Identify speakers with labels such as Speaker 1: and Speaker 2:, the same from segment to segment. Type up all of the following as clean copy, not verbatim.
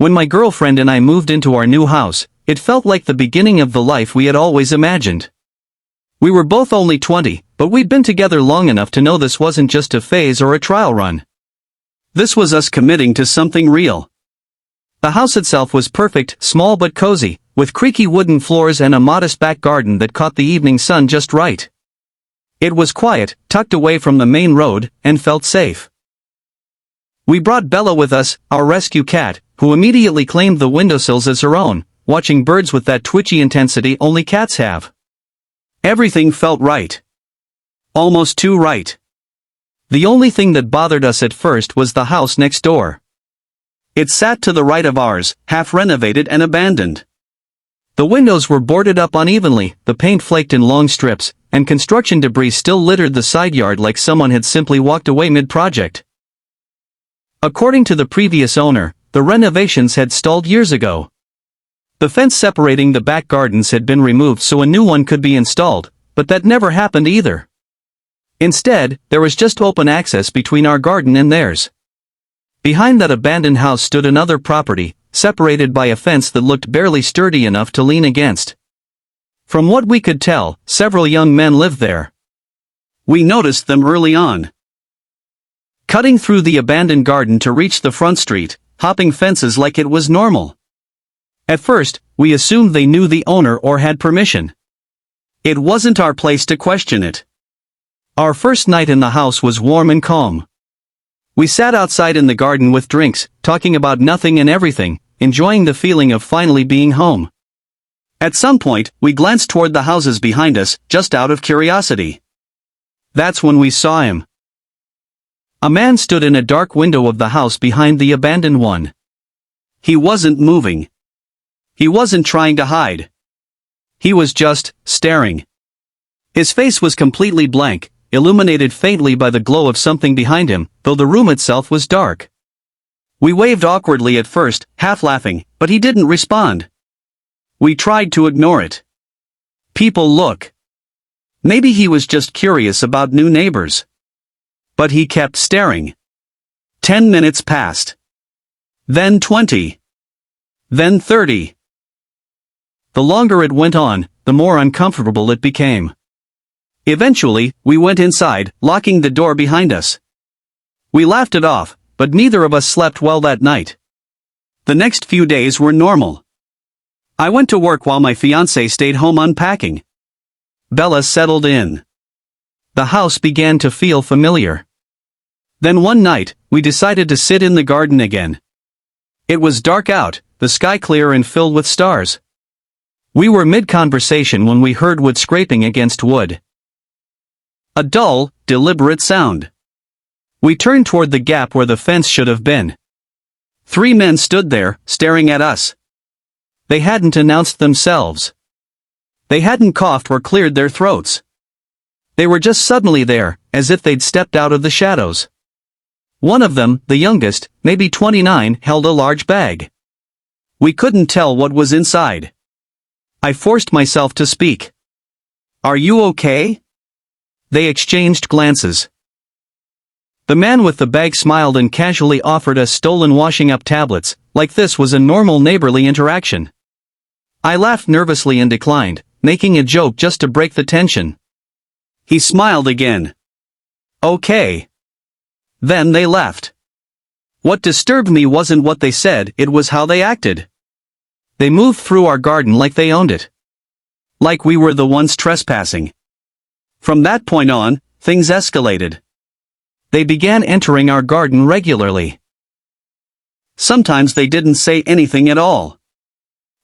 Speaker 1: When my girlfriend and I moved into our new house, it felt like the beginning of the life we had always imagined. We were both only 20, but we'd been together long enough to know this wasn't just a phase or a trial run. This was us committing to something real. The house itself was perfect, small but cozy, with creaky wooden floors and a modest back garden that caught the evening sun just right. It was quiet, tucked away from the main road, and felt safe. We brought Bella with us, our rescue cat, who immediately claimed the windowsills as her own, watching birds with that twitchy intensity only cats have. Everything felt right. Almost too right. The only thing that bothered us at first was the house next door. It sat to the right of ours, half renovated and abandoned. The windows were boarded up unevenly, the paint flaked in long strips, and construction debris still littered the side yard like someone had simply walked away mid-project. According to the previous owner, the renovations had stalled years ago. The fence separating the back gardens had been removed so a new one could be installed, but that never happened either. Instead, there was just open access between our garden and theirs. Behind that abandoned house stood another property, separated by a fence that looked barely sturdy enough to lean against. From what we could tell, several young men lived there. We noticed them early on. Cutting through the abandoned garden to reach the front street, hopping fences like it was normal. At first, we assumed they knew the owner or had permission. It wasn't our place to question it. Our first night in the house was warm and calm. We sat outside in the garden with drinks, talking about nothing and everything, enjoying the feeling of finally being home. At some point, we glanced toward the houses behind us, just out of curiosity. That's when we saw him. A man stood in a dark window of the house behind the abandoned one. He wasn't moving. He wasn't trying to hide. He was just staring. His face was completely blank, illuminated faintly by the glow of something behind him, though the room itself was dark. We waved awkwardly at first, half laughing, but he didn't respond. We tried to ignore it. People look. Maybe he was just curious about new neighbors. But he kept staring. 10 minutes passed. Then 20. Then 30. The longer it went on, the more uncomfortable it became. Eventually, we went inside, locking the door behind us. We laughed it off, but neither of us slept well that night. The next few days were normal. I went to work while my fiancé stayed home unpacking. Bella settled in. The house began to feel familiar. Then one night, we decided to sit in the garden again. It was dark out, the sky clear and filled with stars. We were mid-conversation when we heard wood scraping against wood. A dull, deliberate sound. We turned toward the gap where the fence should have been. 3 men stood there, staring at us. They hadn't announced themselves. They hadn't coughed or cleared their throats. They were just suddenly there, as if they'd stepped out of the shadows. One of them, the youngest, maybe 29, held a large bag. We couldn't tell what was inside. I forced myself to speak. "Are you okay?" They exchanged glances. The man with the bag smiled and casually offered us stolen washing-up tablets, like this was a normal neighborly interaction. I laughed nervously and declined, making a joke just to break the tension. He smiled again. "Okay." Then they left. What disturbed me wasn't what they said, it was how they acted. They moved through our garden like they owned it. Like we were the ones trespassing. From that point on, things escalated. They began entering our garden regularly. Sometimes they didn't say anything at all.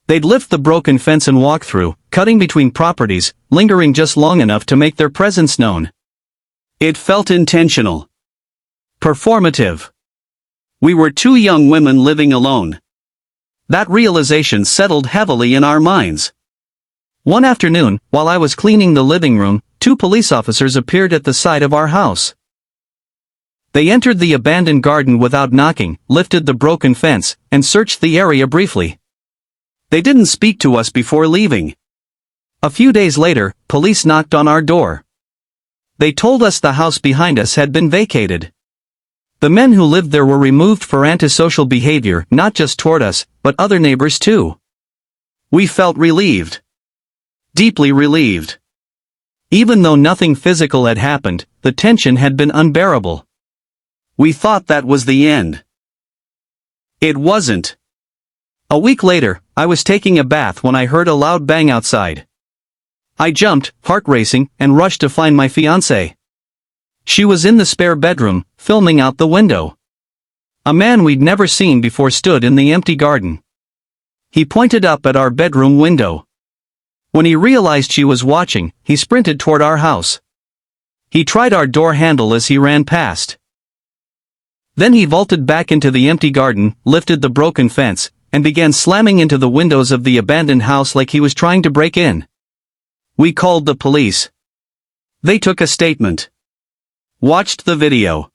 Speaker 1: They'd lift the broken fence and walk through, cutting between properties, lingering just long enough to make their presence known. It felt intentional. Performative. We were 2 young women living alone. That realization settled heavily in our minds. One afternoon, while I was cleaning the living room, 2 police officers appeared at the side of our house. They entered the abandoned garden without knocking, lifted the broken fence, and searched the area briefly. They didn't speak to us before leaving. A few days later, police knocked on our door. They told us the house behind us had been vacated. The men who lived there were removed for antisocial behavior, not just toward us, but other neighbors too. We felt relieved. Deeply relieved. Even though nothing physical had happened, the tension had been unbearable. We thought that was the end. It wasn't. A week later, I was taking a bath when I heard a loud bang outside. I jumped, heart racing, and rushed to find my fiancée. She was in the spare bedroom, filming out the window. A man we'd never seen before stood in the empty garden. He pointed up at our bedroom window. When he realized she was watching, he sprinted toward our house. He tried our door handle as he ran past. Then he vaulted back into the empty garden, lifted the broken fence, and began slamming into the windows of the abandoned house like he was trying to break in. We called the police. They took a statement. Watched the video.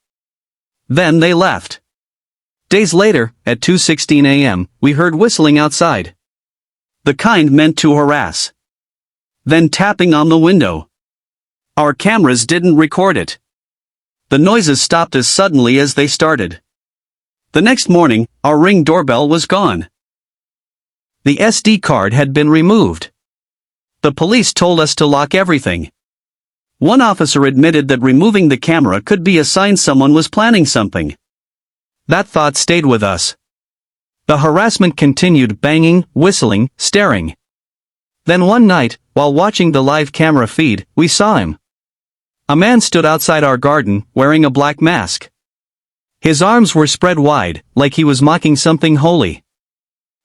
Speaker 1: Then they left. Days later, at 2:16 a.m., we heard whistling outside. The kind meant to harass. Then tapping on the window. Our cameras didn't record it. The noises stopped as suddenly as they started. The next morning, our Ring doorbell was gone. The SD card had been removed. The police told us to lock everything. One officer admitted that removing the camera could be a sign someone was planning something. That thought stayed with us. The harassment continued, banging, whistling, staring. Then one night, while watching the live camera feed, we saw him. A man stood outside our garden, wearing a black mask. His arms were spread wide, like he was mocking something holy.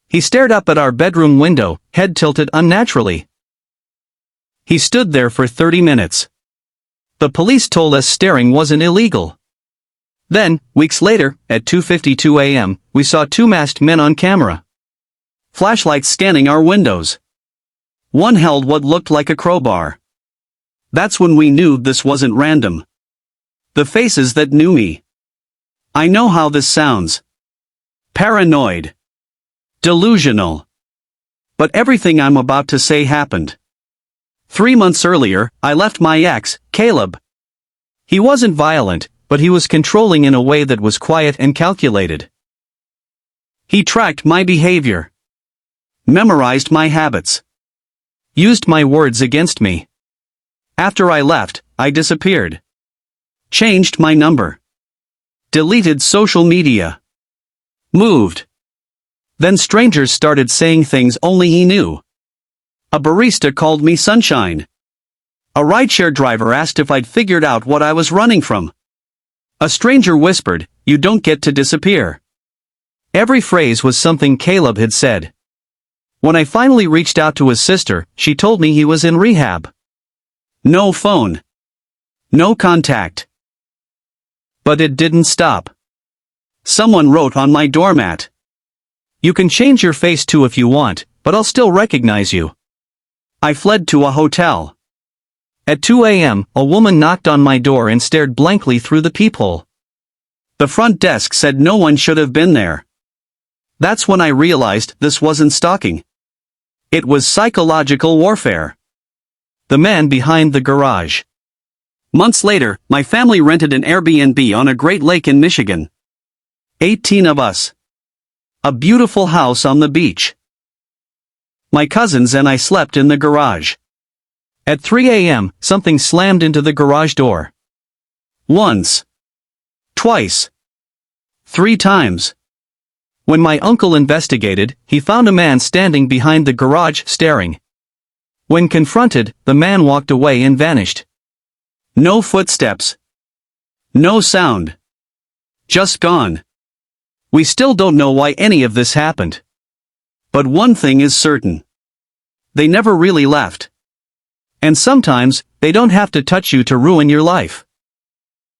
Speaker 1: He stared up at our bedroom window, head tilted unnaturally. He stood there for 30 minutes. The police told us staring wasn't illegal. Then, weeks later, at 2:52 a.m., we saw two masked men on camera. Flashlights scanning our windows. One held what looked like a crowbar. That's when we knew this wasn't random. The faces that knew me. I know how this sounds. Paranoid. Delusional. But everything I'm about to say happened. 3 months earlier, I left my ex, Caleb. He wasn't violent, but he was controlling in a way that was quiet and calculated. He tracked my behavior. Memorized my habits. Used my words against me. After I left, I disappeared. Changed my number. Deleted social media. Moved. Then strangers started saying things only he knew. A barista called me Sunshine. A rideshare driver asked if I'd figured out what I was running from. A stranger whispered, "You don't get to disappear." Every phrase was something Caleb had said. When I finally reached out to his sister, she told me he was in rehab. No phone. No contact. But it didn't stop. Someone wrote on my doormat. "You can change your face too if you want, but I'll still recognize you." I fled to a hotel. At 2 a.m., a woman knocked on my door and stared blankly through the peephole. The front desk said no one should have been there. That's when I realized this wasn't stalking. It was psychological warfare. The man behind the garage. Months later, my family rented an Airbnb on a Great Lake in Michigan. 18 of us. A beautiful house on the beach. My cousins and I slept in the garage. At 3 a.m., something slammed into the garage door. Once. Twice. 3 times. When my uncle investigated, he found a man standing behind the garage staring. When confronted, the man walked away and vanished. No footsteps. No sound. Just gone. We still don't know why any of this happened. But one thing is certain. They never really left. And sometimes, they don't have to touch you to ruin your life.